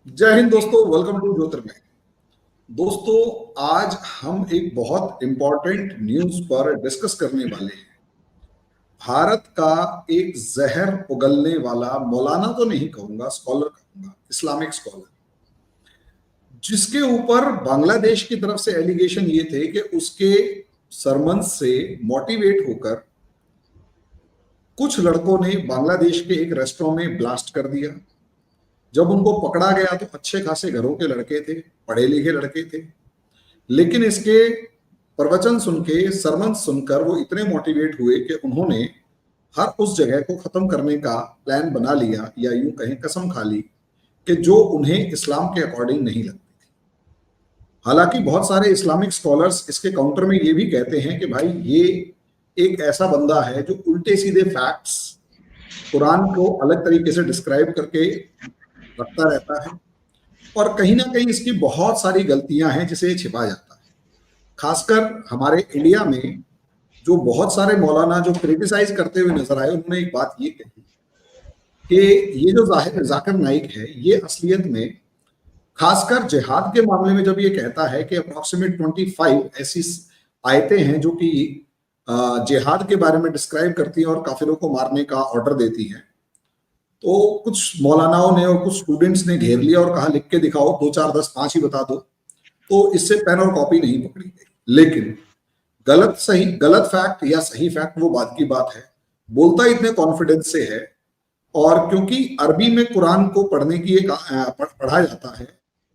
जय हिंद दोस्तों, welcome to ज्योतिर्मय। दोस्तों, आज हम एक बहुत इंपॉर्टेंट न्यूज पर डिस्कस करने वाले हैं। भारत का एक जहर उगलने वाला मौलाना तो नहीं कहूंगा, स्कॉलर कहूंगा, इस्लामिक स्कॉलर, जिसके ऊपर बांग्लादेश की तरफ से एलिगेशन ये थे कि उसके सरमन से मोटिवेट होकर कुछ लड़कों ने बांग्लादेश के एक रेस्टोरेंट में ब्लास्ट कर दिया। जब उनको पकड़ा गया तो अच्छे खासे घरों के लड़के थे, पढ़े लिखे लड़के थे, लेकिन इसके प्रवचन सुन के, सरमन सुनकर वो इतने मोटिवेट हुए कि उन्होंने हर उस जगह को खत्म करने का प्लान बना लिया, या यूं कहें कसम खा ली, कि जो उन्हें इस्लाम के अकॉर्डिंग नहीं लगती थी। हालांकि बहुत सारे इस्लामिक स्कॉलर्स इसके काउंटर में ये भी कहते हैं कि भाई ये एक ऐसा बंदा है जो उल्टे सीधे फैक्ट्स, कुरान को अलग तरीके से डिस्क्राइब करके रखता रहता है, और कहीं ना कहीं इसकी बहुत सारी गलतियां हैं जिसे छिपा जाता है। खासकर हमारे इंडिया में जो बहुत सारे मौलाना जो क्रिटिसाइज करते हुए नजर आए, उन्होंने एक बात ये कही कि ये जो जाकिर नाइक है, ये असलियत में खासकर जिहाद के मामले में जब ये कहता है कि अप्रोक्सीमेट 25 ऐसी आयतें हैं जो कि जिहाद के बारे में डिस्क्राइब करती हैं और काफिरों को मारने का ऑर्डर देती हैं, तो कुछ मौलानाओं ने और कुछ स्टूडेंट्स ने घेर लिया और कहा लिख के दिखाओ, 2 4 10 5 ही बता दो। तो इससे पेन और कॉपी नहीं पकड़ी गई। लेकिन गलत फैक्ट या सही फैक्ट वो बात की बात है, बोलता इतने कॉन्फिडेंस से है। और क्योंकि अरबी में कुरान को पढ़ने की एक पढ़ा जाता है,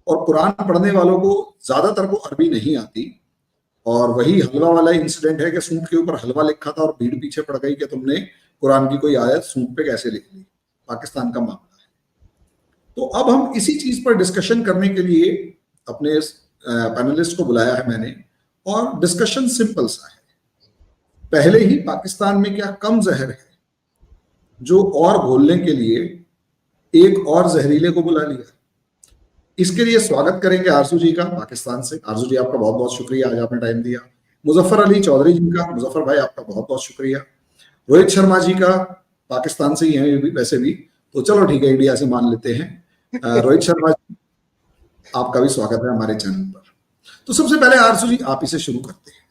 और कुरान पढ़ने वालों को ज्यादातर को अरबी नहीं आती, और वही हलवा वाला इंसिडेंट है कि सूंट के ऊपर हलवा लिखा था और भीड़ पीछे पड़ गई कि तुमने कुरान की कोई आयत सूंट पे कैसे लिख ली। पाकिस्तान का मामला है। तो अब हम इसी चीज पर डिस्कशन करने के लिए अपने पैनलिस्ट को बुलाया है मैंने, और डिस्कशन सिंपल सा है। पहले ही पाकिस्तान में क्या कम जहर है जो और घोलने के लिए एक और जहरीले को बुला लिया। इसके लिए स्वागत करेंगे आरजू जी का पाकिस्तान से। आरजू जी, आपका बहुत बहुत शुक्रिया, आज आपने टाइम दिया। मुजफ्फर अली चौधरी जी का, मुजफ्फर भाई आपका बहुत बहुत शुक्रिया। रोहित शर्मा जी का, पाकिस्तान से ही हैं वैसे भी, तो चलो ठीक है, इंडिया से मान लेते हैं। रोहित शर्मा जी, आपका भी स्वागत है हमारे चैनल पर। तो सबसे पहले आरजू जी, आप इसे शुरू करते हैं।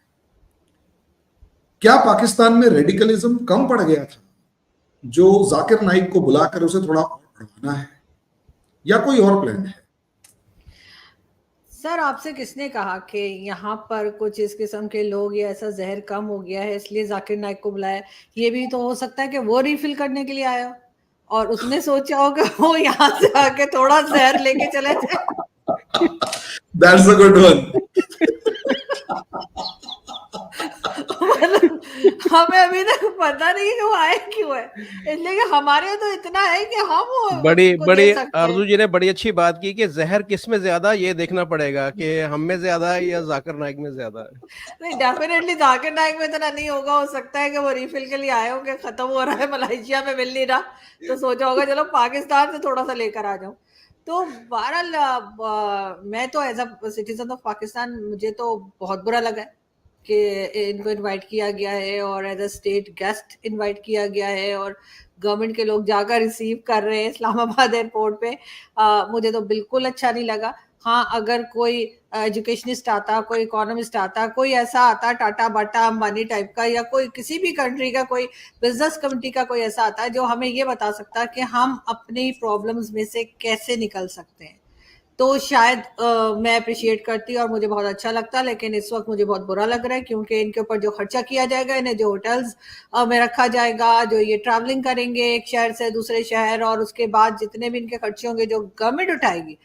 क्या पाकिस्तान में रेडिकलिज्म कम पड़ गया था जो जाकिर नाइक को बुलाकर उसे थोड़ा और बढ़ाना है, या कोई और प्लान है? सर, आपसे किसने कहा कि यहाँ पर कुछ इस किस्म के लोग या ऐसा जहर कम हो गया है इसलिए जाकिर नाइक को बुलाया? ये भी तो हो सकता है कि वो रिफिल करने के लिए आया और उसने सोचा हो कि वो यहाँ से आके थोड़ा जहर लेके चले जाए। That's a good one. मतलब हमें अभी तक पता नहीं कि वो आए क्यों है, इसलिए कि हमारे तो इतना है कि हम बड़ी आरजू जी ने बड़ी अच्छी बात की कि जहर किस में ज्यादा ये देखना पड़ेगा कि हम में ज्यादा है या जाकिर नाइक में ज्यादा है। नहीं, डेफिनेटली जाकिर नाइक में इतना नहीं होगा। हो सकता है कि वो रिफिल के लिए आए हो कि खत्म हो रहा है, मलेशिया में मिल नहीं रहा, तो सोचा होगा चलो पाकिस्तान से थोड़ा सा लेकर आ जाऊं। तो बहरहाल मैं तो as a citizen of Pakistan, मुझे तो बहुत बुरा लगा है कि इनको इनवाइट किया गया है और as a state guest invite किया गया है और गवर्नमेंट के लोग जाकर रिसीव कर रहे हैं इस्लामाबाद एयरपोर्ट पे। मुझे तो बिल्कुल अच्छा नहीं लगा। हाँ, अगर कोई एजुकेशनिस्ट आता, कोई इकोनॉमिस्ट आता, कोई ऐसा आता टाटा बाटा अंबानी टाइप का, या कोई किसी भी कंट्री का कोई बिजनेस कमिटी का कोई ऐसा आता है जो हमें ये बता सकता है कि हम अपनी प्रॉब्लम्स में से कैसे निकल सकते हैं, तो शायद मैं अप्रिशिएट करती और मुझे बहुत अच्छा लगता। लेकिन इस वक्त मुझे बहुत बुरा लग रहा है क्योंकि इनके ऊपर जो खर्चा किया जाएगा, इन्हें जो होटल्स में रखा जाएगा, जो ये ट्रैवलिंग करेंगे एक शहर से दूसरे शहर, और उसके बाद जितने भी इनके खर्चे होंगे जो गवर्नमेंट उठाएगी,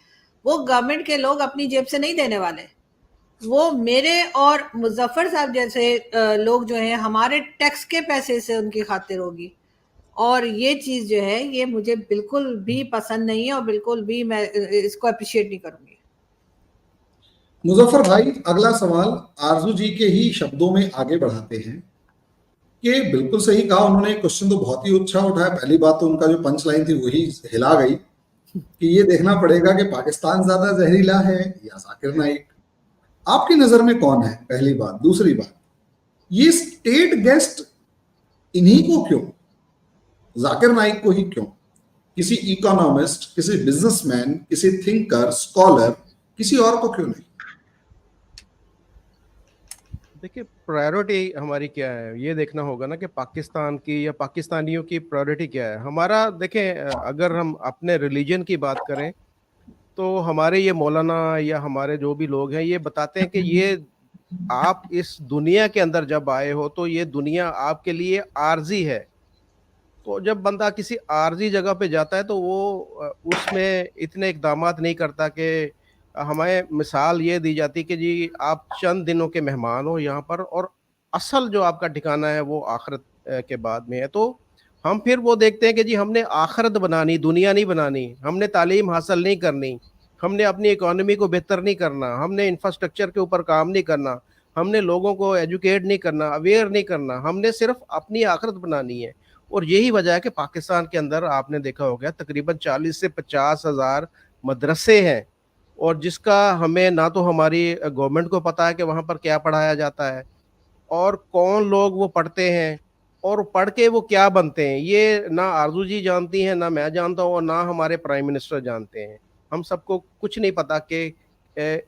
वो गवर्नमेंट के लोग अपनी जेब से नहीं देने वाले। वो मेरे और मुजफ्फर साहब जैसे लोग जो हैं, हमारे टैक्स के पैसे से उनकी खातिर होगी। और ये चीज जो है, ये मुझे बिल्कुल भी पसंद नहीं है और बिल्कुल भी मैं इसको अप्रिशिएट नहीं करूंगी। मुजफ्फर भाई, अगला सवाल आरजू जी के ही शब्दों में आगे बढ़ाते हैं कि बिल्कुल सही कहा उन्होंने, क्वेश्चन तो बहुत ही अच्छा उठाया। पहली बात तो उनका जो पंच लाइन थी वही हिला गई कि ये देखना पड़ेगा कि पाकिस्तान ज्यादा जहरीला है या जाकिर नाइक। आपकी नजर में कौन है, पहली बात। दूसरी बात, ये स्टेट गेस्ट इन्हीं को क्यों, जाकिर नाइक को ही क्यों? किसी इकोनॉमिस्ट, किसी बिजनेसमैन, किसी थिंकर, स्कॉलर, किसी और को क्यों नहीं? देखिए, प्रायोरिटी हमारी क्या है, ये देखना होगा ना कि पाकिस्तान की या पाकिस्तानियों की प्रायोरिटी क्या है। हमारा देखें, अगर हम अपने रिलीजन की बात करें तो हमारे ये मौलाना या हमारे जो भी लोग हैं ये बताते हैं कि ये आप इस दुनिया के अंदर जब आए हो तो ये दुनिया आपके लिए आर्जी है। तो जब बंदा किसी आर्जी जगह पे जाता है तो वो उसमें इतने इकदामात नहीं करता कि हमें मिसाल ये दी जाती कि जी आप चंद दिनों के मेहमान हो यहाँ पर और असल जो आपका ठिकाना है वो आखिरत के बाद में है। तो हम फिर वो देखते हैं कि जी हमने आखिरत बनानी, दुनिया नहीं बनानी, हमने तालीम हासिल नहीं करनी, हमने अपनी इकोनॉमी को बेहतर नहीं करना, हमने इंफ्रास्ट्रक्चर के ऊपर काम नहीं करना, हमने लोगों को एजुकेट नहीं करना, अवेयर नहीं करना, हमने सिर्फ अपनी आखिरत बनानी है। और यही वजह है कि पाकिस्तान के अंदर आपने देखा होगा तकरीबन 40 से 50 हज़ार मदरसे हैं और जिसका हमें ना तो हमारी गवर्नमेंट को पता है कि वहाँ पर क्या पढ़ाया जाता है और कौन लोग वो पढ़ते हैं और पढ़ के वो क्या बनते हैं, ये ना आरजू जी जानती हैं, ना मैं जानता हूँ और ना हमारे प्राइम मिनिस्टर जानते हैं। हम सबको कुछ नहीं पता कि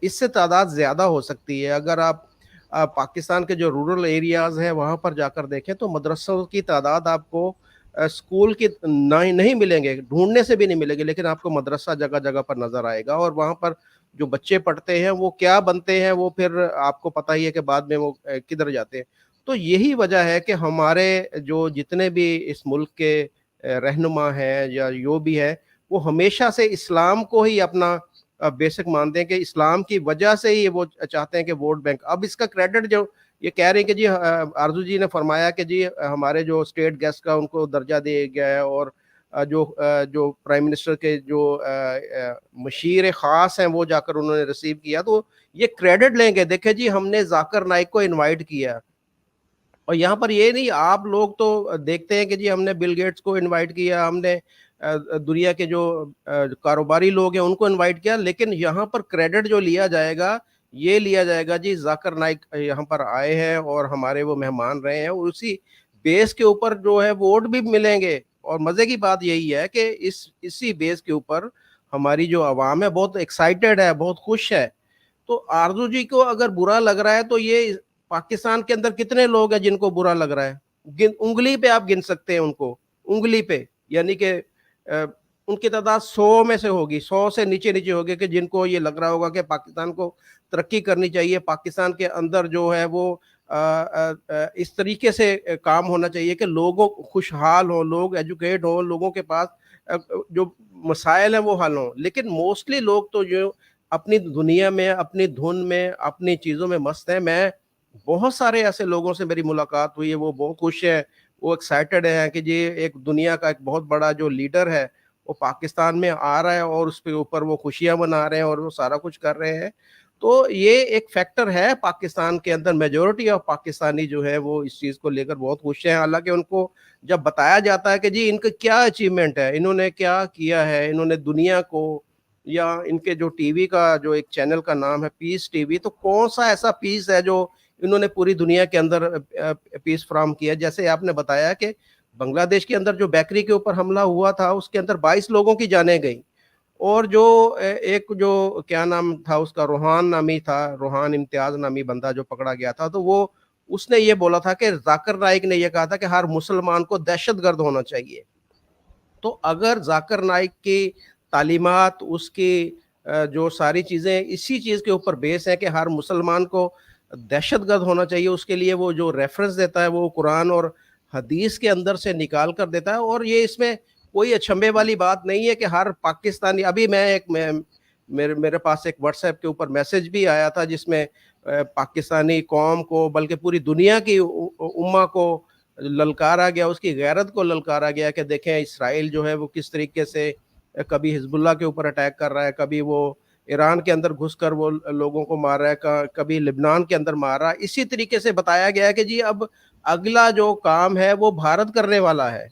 इससे तादाद ज़्यादा हो सकती है। अगर आप पाकिस्तान के जो रूरल एरियाज़ हैं वहाँ पर जाकर देखें तो मदरसों की तादाद आपको स्कूल की नहीं नहीं मिलेंगे, ढूँढने से भी नहीं मिलेंगे, लेकिन आपको मदरसा जगह-जगह पर नज़र आएगा और वहाँ पर जो बच्चे पढ़ते हैं वो क्या बनते हैं वो फिर आपको पता ही है कि बाद में वो किधर जाते हैं। तो यही वजह है कि हमारे जो जितने भी इस मुल्क के रहनुमा हैं या जो भी है, वो हमेशा से इस्लाम को ही अपना बेसिक मानते हैं कि इस्लाम की वजह से ही वो चाहते हैं कि वोट बैंक। अब इसका क्रेडिट जो ये कह रहे हैं कि जी आरज़ू जी ने फरमाया कि जी हमारे जो स्टेट गेस्ट का उनको दर्जा दिया गया है और जो प्राइम मिनिस्टर के जो मशीर ख़ास हैं वो जाकर उन्होंने रिसीव किया, तो ये क्रेडिट लेंगे, देखिए जी हमने ज़ाकिर नाइक को इनवाइट किया। और यहाँ पर ये नहीं, आप लोग तो देखते हैं कि जी हमने बिल गेट्स को इनवाइट किया, हमने दुनिया के जो कारोबारी लोग हैं उनको इनवाइट किया, लेकिन यहाँ पर क्रेडिट जो लिया जाएगा, ये लिया जाएगा जी ज़ाकिर नाइक यहाँ पर आए हैं और हमारे वो मेहमान रहे हैं और उसी बेस के ऊपर जो है वोट भी मिलेंगे। और मज़े की बात यही है कि इसी बेस के ऊपर हमारी जो आवाम है बहुत एक्साइटेड है, बहुत खुश है। तो आरज़ू जी को अगर बुरा लग रहा है तो ये पाकिस्तान के अंदर कितने लोग हैं जिनको बुरा लग रहा है? उंगली पे आप गिन सकते हैं उनको, उंगली पे, यानी कि उनकी तादाद 100 में से होगी, 100 से नीचे-नीचे होगी कि जिनको ये लग रहा होगा कि पाकिस्तान को तरक्की करनी चाहिए, पाकिस्तान के अंदर जो है वो इस तरीके से काम होना चाहिए कि लोगों खुशहाल हों, लोग एजुकेट हों, लोगों के पास जो मसाइल हैं वो हल हों। लेकिन मोस्टली लोग तो जो अपनी दुनिया में, अपनी धुन में, अपनी चीज़ों में मस्त हैं। मैं बहुत सारे ऐसे लोगों से मेरी मुलाकात हुई है, वो बहुत खुश हैं, वो एक्साइटेड हैं कि जी एक दुनिया का एक बहुत बड़ा जो लीडर है, वो पाकिस्तान में आ रहा है और उसके ऊपर वो खुशियाँ मना रहे हैं और वो सारा कुछ कर रहे हैं। तो ये एक फैक्टर है पाकिस्तान के अंदर, मेजॉरिटी ऑफ पाकिस्तानी जो है वो इस चीज़ को लेकर बहुत खुश हैं। हालाँकि उनको जब बताया जाता है कि जी इनका क्या अचीवमेंट है, इन्होंने क्या किया है, इन्होंने दुनिया को या इनके जो टीवी का जो एक चैनल का नाम है पीस टीवी, तो कौन-सा ऐसा पीस है जो इन्होंने पूरी दुनिया के अंदर पीस फ्राहम किया। जैसे आपने बताया कि बांग्लादेश के अंदर जो बेकरी के ऊपर हमला हुआ था, उसके अंदर 22 लोगों की जानें गईं और जो एक जो क्या नाम था उसका, रोहान नामी था, रोहान इम्तियाज़ नामी बंदा जो पकड़ा गया था, तो वो उसने ये बोला था कि ज़ाकिर नाइक ने ये कहा था कि हर मुसलमान को दहशतगर्द होना चाहिए। तो अगर ज़ाकिर नाइक की तालीमात, उसकी जो सारी चीज़ें इसी चीज़ के ऊपर बेस है कि हर मुसलमान को दहशतगर्द होना चाहिए, उसके लिए वो जो रेफ़रेंस देता है वो कुरान और हदीस के अंदर से निकाल कर देता है। और ये इसमें कोई अचंभे वाली बात नहीं है कि हर पाकिस्तानी, अभी मैं मेरे मेरे पास एक व्हाट्सएप के ऊपर मैसेज भी आया था जिसमें पाकिस्तानी कौम को बल्कि पूरी दुनिया की उम्मा को ललकारा गया, उसकी गैरत को ललकारा गया कि देखें इसराइल जो है वो किस तरीके से कभी हिजबुल्लाह के ऊपर अटैक कर रहा है, कभी वो ईरान के अंदर घुसकर वो लोगों को मार रहा है, कभी लिबनान के अंदर मार रहा है। इसी तरीके से बताया गया है कि जी अब अगला जो काम है वो भारत करने वाला है।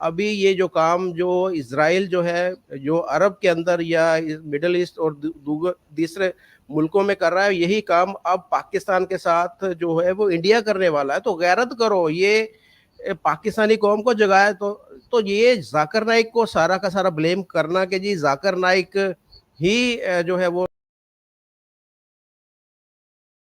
अभी ये जो काम जो इज़राइल जो है, जो अरब के अंदर या मिडल ईस्ट और दूसरे मुल्कों में कर रहा है, यही काम अब पाकिस्तान के साथ जो है वो इंडिया करने वाला है। तो गैरत करो, ये पाकिस्तानी कौम को जगाए तो तो ये जाकिर नाइक को सारा का सारा ब्लेम करना कि जी जाकिर नाइक ही जो है वो